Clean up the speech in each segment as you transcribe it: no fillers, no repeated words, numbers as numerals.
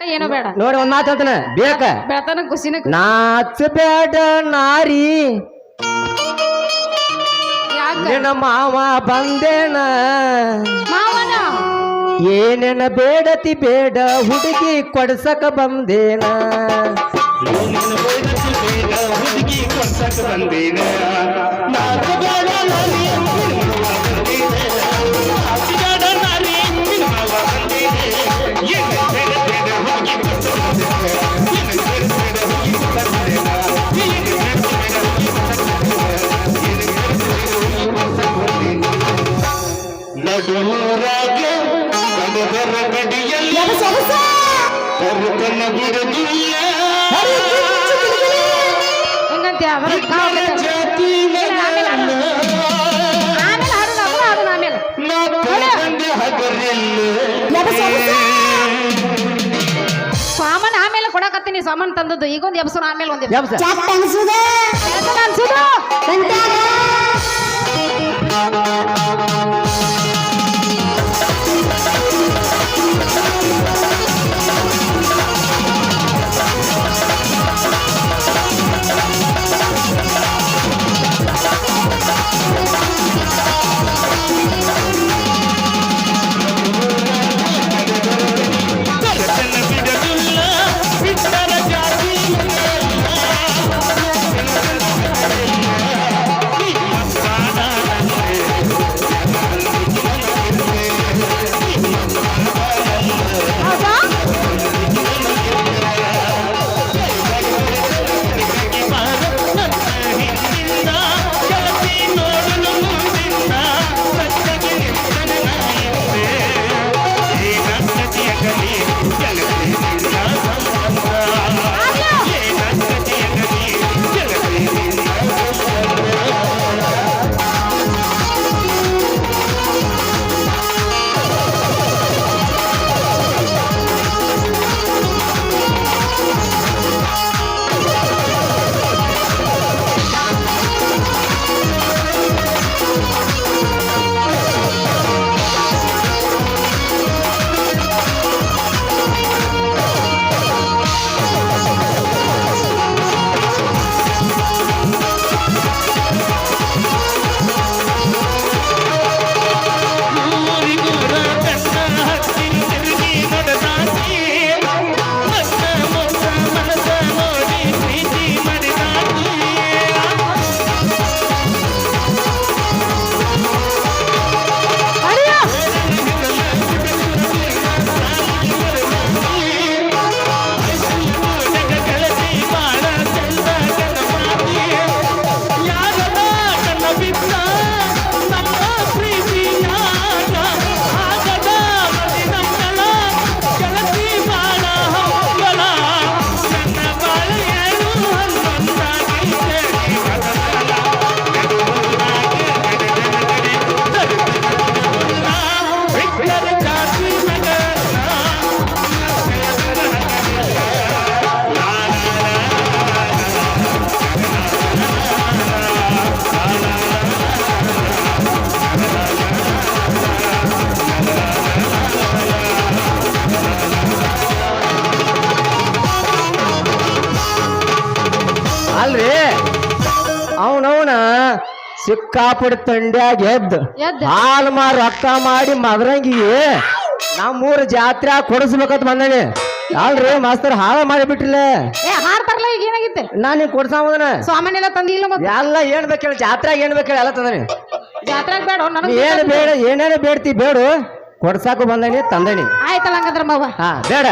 ಏನೋ ಬೇಡ ನೋಡಿ ಒಂದ್ ಮಾತು ಹೇಳ್ತಾನೆ ಬೇಕ ಬೆಳತನ ಖುಷಿನ ನಾಚ ಬೇಡ ನಾರಿ ನಿನ್ನ ಮಾವ ಬಂದೇನ ಮಾವನ ಏನೇನ ಬೇಡತಿ ಬೇಡ ಹುಡುಗಿ ಕೊಡ್ಸಕ ಬಂದೇನ ಹುಡುಗಿ ಕೊಡ್ಸಕ ಬಂದೇನ ನಡುರಾಗ ಗಡದರ ಗಡಿಯಲ್ಲಿ ಕರುತನ ಬಿಡಲಿಲ್ಲ ಹೆಂಗಂತ ಸಾಮಾನ್ ಆಮೇಲೆ ಕೊಡಕತ್ತೀನಿ ಸಾಮಾನ್ ತಂದದ್ದು ಈಗೊಂದು ಎಬ್ಸರು ಆಮೇಲೆ ಒಂದು ಅಲ್ರಿ ಅವನವನ ಸಿಕ್ಕಾಪಡಿ ತಂಡ್ಯಾಗ ಎದ್ದು ಹಾಲು ಮಾರು ರೊಕ್ಕ ಮಾಡಿ ಮದರಂಗಿಗೆ ನಮ್ಮೂರ ಜಾತ್ರೆ ಕೊಡಿಸ್ಬೇಕಂತ ಬಂದಾನೆ ಅಲ್ರಿ ಮಾಸ್ತರ್ ಹಾಳ ಮಾಡಿ ಬಿಟ್ಟಿಲ್ಲ ಹಾಡ್ತಾರಲ್ಲ ಈಗ ಏನಾಗಿತ್ತೆ ನಾನು ಕೊಡ್ಸಾಮದನ ಸಾಮಾನ್ಯ ಎಲ್ಲ ತಂದಿಲ್ಲ ಎಲ್ಲ ಏನ್ ಬೇಕೇಳಿ ಜಾತ್ರೆಗೆ ಏನ್ ಬೇಕೇಳಿ ಎಲ್ಲ ತಂದಾನೆ ಜಾತ್ರೆಗೆ ಬೇಡ ಏನ್ ಬೇಡ ಏನೇನು ಬೇಡ್ತಿ ಬೇಡು ಕೊಡ್ಸಾಕು ಬಂದಾನಿ ತಂದಾನಿ ಆಯ್ತಲ್ಲ ಹಂಗಂದ್ರ ಮಾವ ಹಾ ಬೇಡ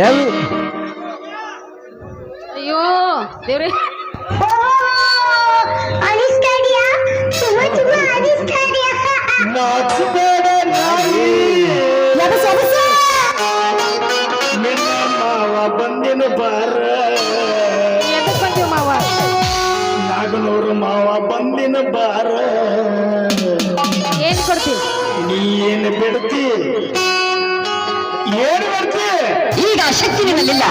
ಎಲ್ ಅಯ್ಯೋ ದೇವ್ರಿ ಬಂದಿನ ಬಾರ ಮಾವ ನಾಗನೂರು ಮಾವ ಬಂದಿನ ಬಾರ ಏನ್ ಕೊಡ್ತೀವಿ ನೀ ಏನು ಬಿಡ್ತಿ ಏನು ಬಿಡ್ತಿ ಈಗ ಶಕ್ತಿ ನಿಮ್ಮಲ್ಲಿಲ್ಲ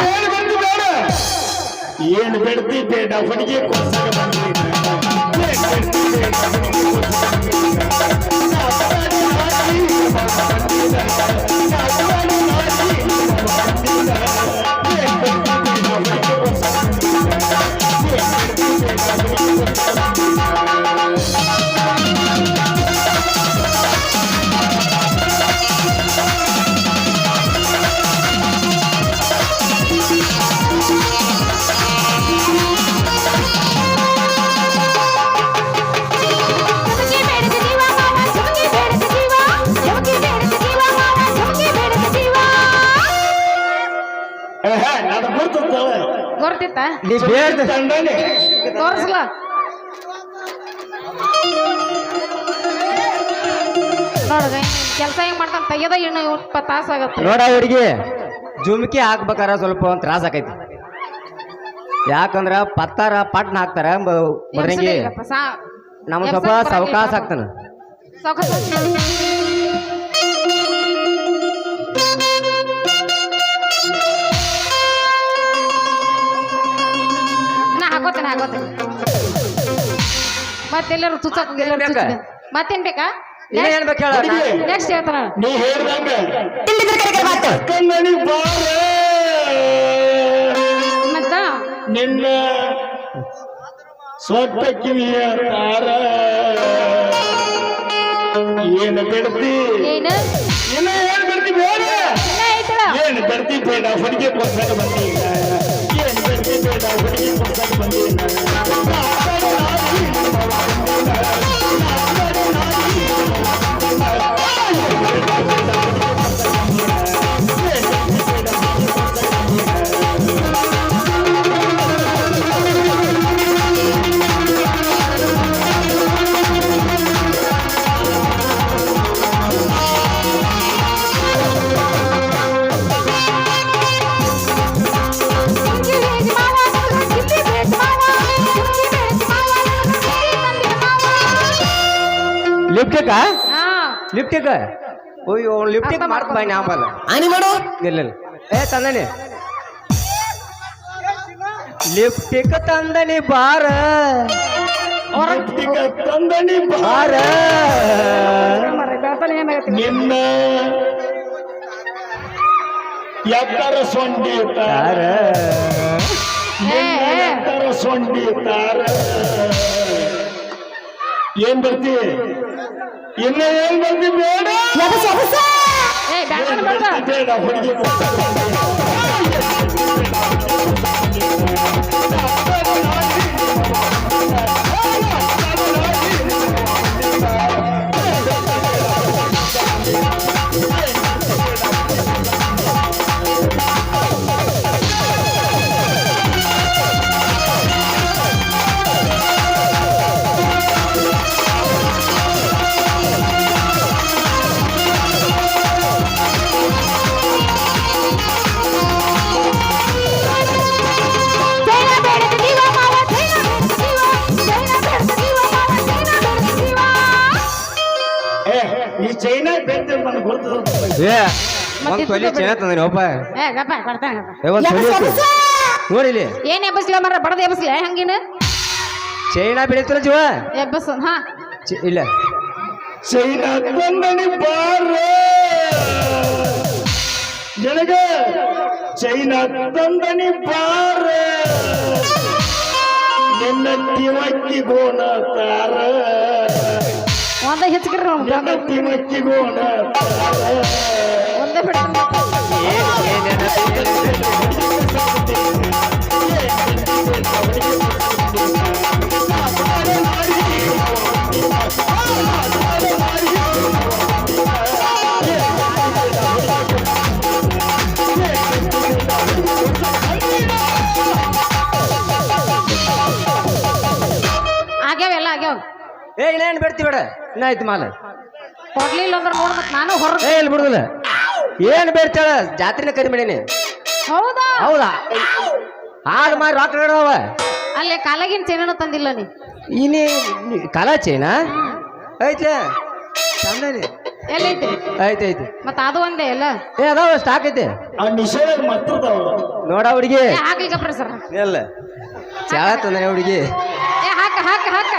ಏನು ಬಿಡ್ತಿ ಬೇಡ ಹುಡುಗಿ ಕೊಡ್ಸಕ ಬಂದಿದ್ದ ನಾನು ಗೊತ್ತಲ್ಲ ಗೊತ್ತಿತ್ತ ನೀ ಬೇಡ ತಂಡನೆ ತೋರ್ಸ್ಲ ನೋಡ್ಗ ಕೆಲಸ ಹೆಂಗ್ ಮಾಡ್ತಾನ ತೆಗೆದ ಇನ್ನು 20 ತಾಸು ಆಗತ್ತೆ ನೋಡ ಹುಡುಗಿ ಜುಮ್ಕಿ ಹಾಕ್ಬೇಕಾರ ಸ್ವಲ್ಪ ಒಂದು ತ್ರಾಸ ಆಕೈತಿ ಯಾಕಂದ್ರ ಪತ್ತಾರ ಪಟ್ನ ಹಾಕ್ತಾರ ಬದ್ರಂಗಿ ನಮ್ಮ ಸ್ವಲ್ಪ ಸಾವಕಾಶ ಆಗ್ತಾನ ನಾ ಹಾಕೋತೇನೆ ಮತ್ತೆಲ್ಲರೂ ತುಚ್ಚಕ್ ಮತ್ತೇನ್ ಬೇಕಾ ಏನ್ ಬೇಕು ಹೇಳ ನೆಕ್ಸ್ಟ್ ಹೇಳ್ತಾನ ನೀ ಹೇಳ್ದಂಗ ಕನ್ನಡಿ ಬಾರ ಮತ್ತ ನಿನ್ನ ಸ್ವಟ್ಟ ಕಿವಿಯ ತಾರ ಏನು ಬಿಡ್ತಿ ಏನು ಇನ್ನ ಏನ್ ಬಿಡ್ತಿ ಬೇಡ ಇನ್ನ ಐತಳ ಏನು ಬಿಡ್ತಿ ಬೇಡ ಹುಡುಗಿ ಕೊಡ್ಸಾಕ ಬಂದೀಗ ಏನು ಬಿಡ್ತಿ ಬೇಡ ಹುಡುಗಿ ಕೊಡ್ಸಾಕ ಬಂದೀಗ ಲಿಫ್ಟಿಕ ಹಾ ಲಿಫ್ಟಿಕ ಅಯ್ಯೋ ಲಿಫ್ಟಿಕ್ ಮಾಡ್ತ ಬಾಯ್ ನಾಂಬಲ್ಲ ಆನಿ ಮಾಡು ಇಲ್ಲ ಏ ತಂದನಿ ಲಿಫ್ಟಿಕ್ ತಂದನಿ ಬಾರ ಹೊರಟಿಗ ತಂದನಿ ಬಾರ ಬೆಳ್ತಾನೆ ಏನಾಗತ್ತೆ ನಿನ್ನ ಎತ್ತರ ಸೊಂಡಿ ತಾರ ಎತ್ತರ ಸೊಂಡಿ ತಾರ ಏನ್ ಬರ್ತಿ ಇನ್ನ ಏನ್ ಬರ್ತಿ ಬೇಡ ಏ ಬೆಳ್ತಾನೆ ಬೆಳ್ದ ಬೇಡ ಹುಡುಗಿ ನೀ ಚೈನಾ ಬೇಡ್ತೇವೆ ನನಗೆ ಗೊತ್ತದ ಏ ಒಂದ್ ತೊಲಿ ಚೆನ್ನ ತಂದನಿ ಒಬ್ಬ ಏ ಗಪ್ಪ ಕೊಡ್ತಾನೆ ಏ ಒಂದ್ ತೊಲಿ ಐತಿ. ನೋಡಿಲಿ ಏನ್ ಎಬ್ಬಸ್ಲ ಮರ ಬಡದ ಎಬ್ಬಸ್ಲ ಹಂಗಿನ ಚೈನಾ ಬೆಳೀತಾರ ಜೀವ ಎಬ್ಬಸ್ ಹಾ ಇಲ್ಲ ಚೈನಾ ತಂದನಿ ಬಾರ ನಿನಗ ಚೈನಾ ತಂದನಿ ಬಾರ ನಿನ್ನ ತಿವಕ್ಕಿ ಗೋಣ ತಾರ ಒಂದ ಹೆಚ್ಚಿಕ್ರಿ ನಿನ್ನ ತಿವಕ್ಕಿ ಗೋಣ ತಾರ ಒಂದೇ ಬಿಡ್ತಾನೆ ಆಗ್ಯಾವ ಎಲ್ಲ ಆಗ್ಯಾವ ಏ ಇನ್ನೇನು ಬಿಡ್ತಿ ಬೇಡ ಇನ್ನಾಯ್ತು ಮಾಲ ಕೊಡ್ಲಿಲ್ಲ ಅಂದ್ರೆ ನೋಡ್ ಮತ್ ನಾನು ಹೊರಗೆ ಏ ಇಲ್ಲಿ ಬಿಡುದಿಲ್ಲ ಏನು ಬೇಡ್ತಾಳ ಜಾತ್ರೆನ ಕರಿ ಮಾಡೀನಿ ಹೌದಾ ಹೌದಾ ಹಾಡು ಮಾಡಿ ರೊಕ್ಕ ಇಡವ ಅಲ್ಲೇ ಕಾಲಾಗಿನ ಚೇನೂ ತಂದಿಲ್ಲ ನೀ ಇನ್ನಿ ಕಲಾ ಚೈನಾ ಐತೆ ಚಂದನಿ ಎಲ್ಲೈತಿ ಐತೆ ಐತಿ ಮತ್ತ ಅದು ಒಂದೇ ಎಲ್ಲ ಏ ಅದಾವ ಸ್ಟಾಕ್ ಐತೆ ಆ ನಿಷೇಧ ಮತ್ತದಾವ ನೋಡ ಹುಡುಗಿ ಏ ಹಾಕ್ಲಿ ಕಪ್ರಿ ಸರ್ ಇಲ್ಲ ಚಾಳ ತಂದ್ರೆ ಹುಡುಗಿ ಏ ಹಾಕ ಹಾಕ ಹಾಕ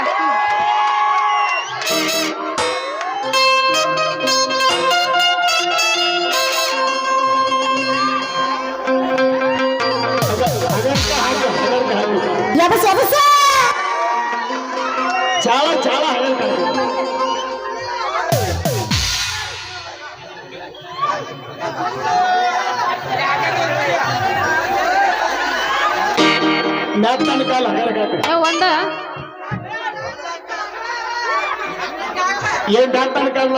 ಮ್ಯಾತ್ನ ಕಾಲ ಹಗರಗಾಕ ಒಂದ ಏನ್ ಮ್ಯಾತ್ನ ಕಾಲ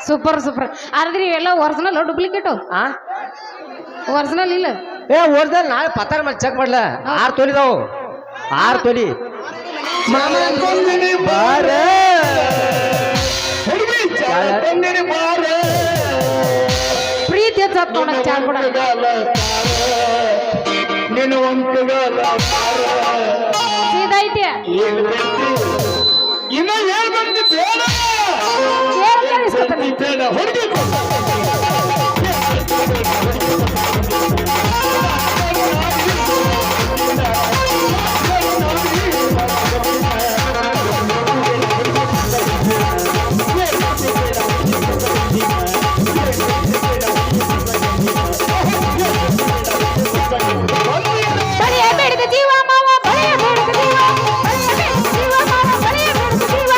ಸೂಪರ್ ಸೂಪರ್ ಆದ್ರೆ ಇವೆಲ್ಲ ಒರಿಜಿನಲ್ ಡೂಪ್ಲಿಕೇಟ್ ಆ ಒರಿಜಿನಲ್ ಇಲ್ಲ ಏ ಓಡ್ದಲ್ಲಿ ನಾಳೆ ಪತ್ತಾರ ಮಾಡಿ ಚೆಕ್ ಮಾಡ್ಲ 6 ತೊಲಿದಾವು 6 ತೊಲಿ ಬಂದಿನಿ ಬಾರ ಹುಡುಗಿ ಚಾಳ ಬಂದಿನಿ ಬಾರ ಪ್ರೀತಿ ಹೆಚ್ಚತ್ ನೋಡಕ್ ಚಾಲ್ ಕೂಡ ನೀನು ಒಂಟಗಾಲ ಸೀದಾ ಐತಿ ಏನ್ ಬರ್ತಿ ಇನ್ನ ಏನ್ ಬರ್ತಿ ಬೇಡ ಏನ್ ಕೇಳಿಸ್ಕೊತಾನೆ ಬೇಡ ಹುಡುಗಿ ಬಳಿಯ ಬೇಡಿದ ಜೀವ ಮಾವ ಬಳಿಯ ಬೇಡಿದ ಜೀವ ಬಳಿಯ ಬೇಡಿದ ಜೀವ ಮಾವ ಬಳಿಯ ಬೇಡಿದ ಜೀವ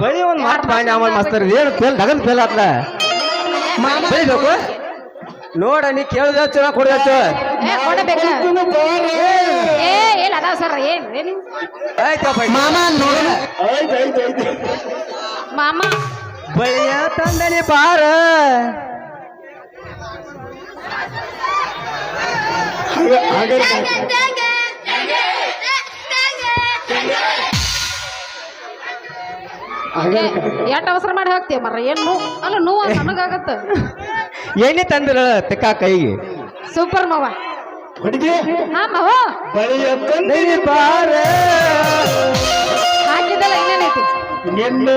ಬರೀ ಒಂದ್ ಮಾತು ಬಾಂಡಿ ಆಮೇಲೆ ಮಾಸ್ತರ್ ಏನು ಫೇಲ್ ದಗನ್ ಫೇಲ್ ಆತ್ಲ ಬರೀಬೇಕು ನೋಡ ನೀ ಕೇಳಿದ ಚಲೋ ಕೊಡ್ದ ಏ ಕೊಡಬೇಕ ಏ ಇಲ್ಲ ಅದಾವ ಸರ್ ಏನ್ ಆಯ್ತಪ್ಪ ಮಾಮ ನೋಡ ಆಯ್ತು ಮಾಮ ಬಳಿಯ ತಂದನಿ ಬಾರ ಎಷ್ಟ್ ಅವಸರ ಮಾಡಿ ಹಾಕ್ತೀಯ ಮರ ಏನ್ ನೋವು ಅಲ್ಲ ನೋವು ನನಗಾಗತ್ತ ಎಣ್ಣೆ ತಂದಿರ ತೆಕ್ಕ ಕೈಗೆ ಸೂಪರ್ ಮಾವ ಹುಡುಗಿ ಹಾ ಮಾವ ಬಳಿಯ ತಂದನಿ ಬಾರ ಹಾಕಿದ್ದಲ್ಲ ಇನ್ನೇನೈತಿ ನಿನ್ನ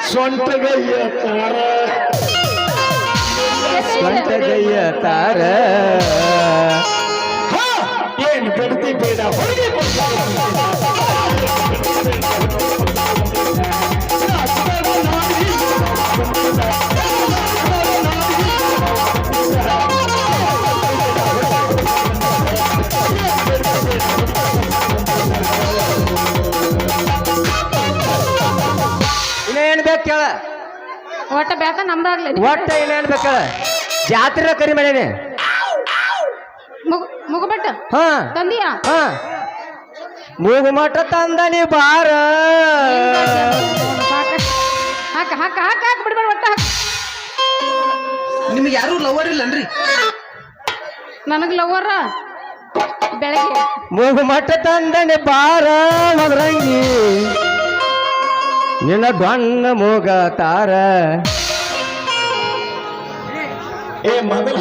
ಸ್ವಂತಗಯ್ಯ ತಾರ ಸ್ವಂತಗಯ್ಯ ತಾರ ಏನ್ ಬಿಡ್ತಿ ಬೇಡ ಹುಡುಗಿ ಇನ್ನೇನ್ ಬೇಕು ಕೇಳ ಒಟ್ಟ ಬ್ಯಾತ ನಮ್ದಾಗ್ಲಿ ಒಟ್ಟ ಇನ್ನೇನ್ ಬೇಕು ಕೇಳ ಜಾತ್ರೆ ಕರಿ ಮಾಡೇನಿ ಮುಗಬೆಟ್ಟ ಹಾ ತಂದಿಯಾ ಹಾ ಮೂಗುಮಠ ತಂದನಿ ಬಾರ ಹಾಕ ಹಾಕ ಹಾಕ ಹಾಕ ಬಿಡ್ಬೇಡ ಒಟ್ಟ ಹಾಕ ನಿಮ್ಗೆ ಯಾರು ಲವರ್ ಇಲ್ಲನ್ರಿ ನನಗ್ ಲವ್ವರ ಬೆಳಗ್ಗೆ ಮೂಗುಮಠ ತಂದನಿ ಬಾರ ಮಗರಂಗಿ ನಿನ್ನ ದೊಣ್ಣ ಮೂಗ ತಾರ ಏ ಮೊದಲ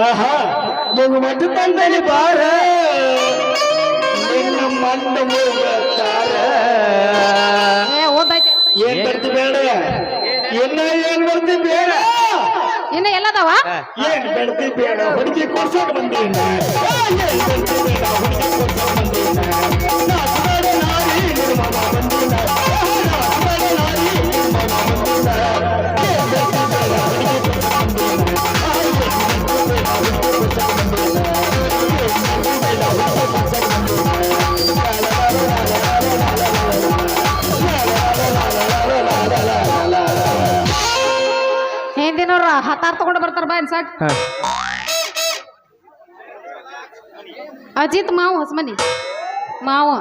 ಆಹಾ ನೀವು ಮದ್ದು ತಂದನಿ ಬಾರ ನಿನ್ನ ಮಣ್ಣ ಮೂಗ ತಾರ ಏ ಓದಾಯ್ತು ಏನ್ ಬರ್ತಿ ಬೇಡ ಇನ್ನ ಏನ್ ಬರ್ತಿ ಬೇಡ ಇನ್ನ ಎಲ್ಲದವ ಏನ್ ಬರ್ತಿ ಬೇಡ ಹುಡುಗಿ ಕೊಡ್ಸೋಕ್ ಬಂದೀನ ಏನ್ ಬರ್ತಿ ಬೇಡ ಹುಡುಗಿ ಕೊಡ್ಸೋಕ್ ಬಂದೀನ ನಾಚ್ಬೇಡ ನಾರಿ ನಿರ್ಮಾಣ ಬಂದೀನ ನಾಚ್ಬೇಡ ನಾರಿ ನಿರ್ಮಾಣ ಬಂದೀನ ಏನ್ ಬರ್ತಿ ಬೇಡ ಹುಡುಗಿ ಕೊಡ್ಸೋಕ್ ಬಂದೀನ ಏನ್ ಬರ್ತಿ ಬೇಡ ಹುಡುಗಿ ಕೊಡ್ಸೋಕ್ ಬಂದೀನ ಏನ್ ಬರ್ತಿ ಬೇಡ ಹುಡುಗಿ ಕೊಡ್ಸೋಕ್ ಹಿಂದಿನವ್ರ ಹತ್ತಾರು ತಗೊಂಡು ಬರ್ತಾರ ಬಾ ಸಾಕ್ ಹಾ ಅಜಿತ್ ಮಾವು ಹೊಸಮನಿ ಮಾವು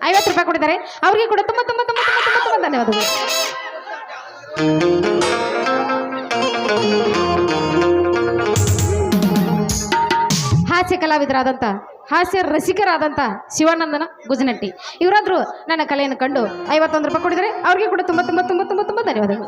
50 ರೂಪಾಯಿ ಕೊಟ್ಟಿದ್ದಾರೆ ಅವ್ರಿಗೆ ಕೂಡ ತುಂಬ ತುಂಬ ತುಂಬ ತುಂಬ ತುಂಬ ತುಂಬ ಧನ್ಯವಾದಗಳು ಹಾಸ್ಯ ಕಲಾವಿದರಾದಂಥ ಹಾಸ್ಯ ರಸಿಕರಾದಂಥ ಶಿವಾನಂದನ ಗುಜನಟ್ಟಿ ಇವರಾದ್ರು ನನ್ನ ಕಲೆಯನ್ನು ಕಂಡು 51 ರೂಪಾಯಿ ಕೊಟ್ಟಿದ್ದಾರೆ ಅವ್ರಿಗೆ ಕೂಡ ತುಂಬ ತುಂಬ ತುಂಬ ತುಂಬ ತುಂಬ ಧನ್ಯವಾದಗಳು